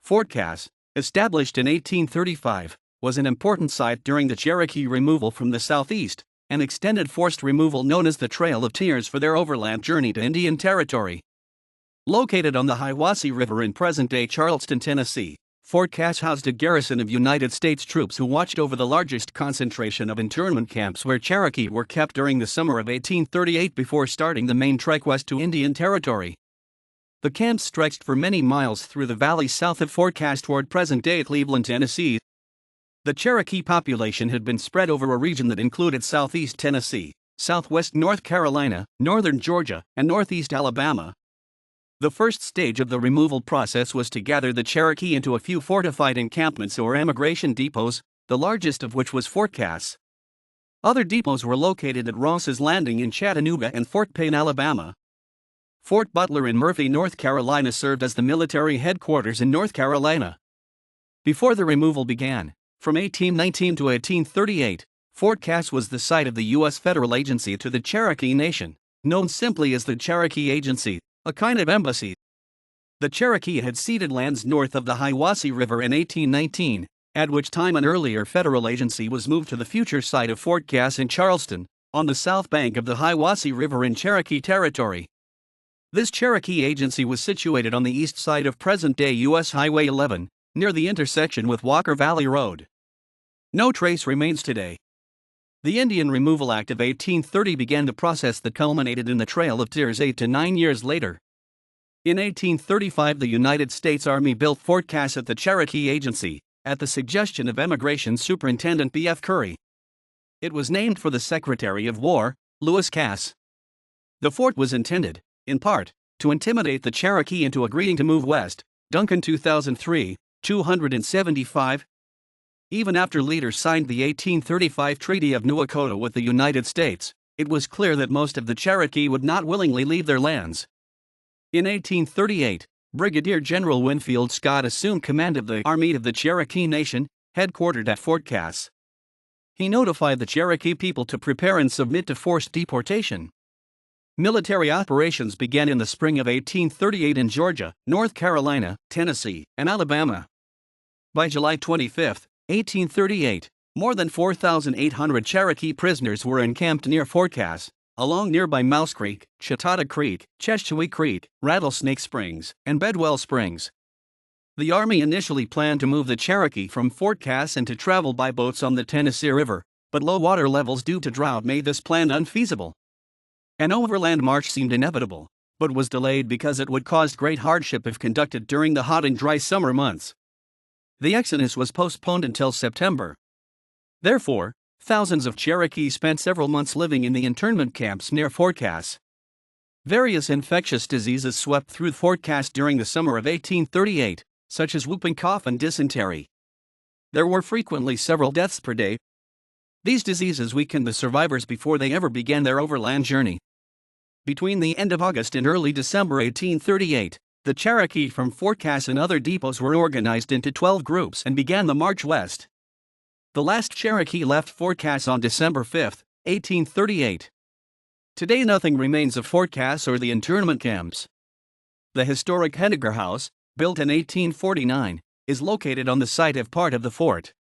Fort Cass, established in 1835, was an important site during the Cherokee removal from the southeast, an extended forced removal known as the Trail of Tears for their overland journey to Indian Territory. Located on the Hiwassee River in present-day Charleston, Tennessee, Fort Cass housed a garrison of United States troops who watched over the largest concentration of internment camps where Cherokee were kept during the summer of 1838 before starting the main trek west to Indian Territory. The camps stretched for many miles through the valley south of Fort Cass toward present-day Cleveland, Tennessee. The Cherokee population had been spread over a region that included southeast Tennessee, southwest North Carolina, northern Georgia, and northeast Alabama. The first stage of the removal process was to gather the Cherokee into a few fortified encampments or emigration depots, the largest of which was Fort Cass. Other depots were located at Ross's Landing in Chattanooga and Fort Payne, Alabama. Fort Butler in Murphy, North Carolina served as the military headquarters in North Carolina. Before the removal began, from 1819 to 1838, Fort Cass was the site of the U.S. federal agency to the Cherokee Nation, known simply as the Cherokee Agency, a kind of embassy. The Cherokee had ceded lands north of the Hiwassee River in 1819, at which time an earlier federal agency was moved to the future site of Fort Cass in Charleston, on the south bank of the Hiwassee River in Cherokee Territory. This Cherokee Agency was situated on the east side of present-day U.S. Highway 11, near the intersection with Walker Valley Road. No trace remains today. The Indian Removal Act of 1830 began the process that culminated in the Trail of Tears 8 to 9 years later. In 1835, the United States Army built Fort Cass at the Cherokee Agency, at the suggestion of Emigration Superintendent B.F. Curry. It was named for the Secretary of War, Lewis Cass. The fort was intended, in part, to intimidate the Cherokee into agreeing to move west. Duncan 2003, 275. Even after leaders signed the 1835 Treaty of Nuekoto with the United States, it was clear that most of the Cherokee would not willingly leave their lands. In 1838, Brigadier General Winfield Scott assumed command of the Army of the Cherokee Nation, headquartered at Fort Cass. He notified the Cherokee people to prepare and submit to forced deportation. Military operations began in the spring of 1838 in Georgia, North Carolina, Tennessee, and Alabama. By July 25, 1838, more than 4,800 Cherokee prisoners were encamped near Fort Cass, along nearby Mouse Creek, Chautauqua Creek, Cheschui Creek, Rattlesnake Springs, and Bedwell Springs. The Army initially planned to move the Cherokee from Fort Cass and to travel by boats on the Tennessee River, but low water levels due to drought made this plan unfeasible. An overland march seemed inevitable, but was delayed because it would cause great hardship if conducted during the hot and dry summer months. The exodus was postponed until September. Therefore, thousands of Cherokee spent several months living in the internment camps near Fort Cass. Various infectious diseases swept through Fort Cass during the summer of 1838, such as whooping cough and dysentery. There were frequently several deaths per day. These diseases weakened the survivors before they ever began their overland journey. Between the end of August and early December 1838, the Cherokee from Fort Cass and other depots were organized into 12 groups and began the march west. The last Cherokee left Fort Cass on December 5, 1838. Today nothing remains of Fort Cass or the internment camps. The historic Henniger House, built in 1849, is located on the site of part of the fort.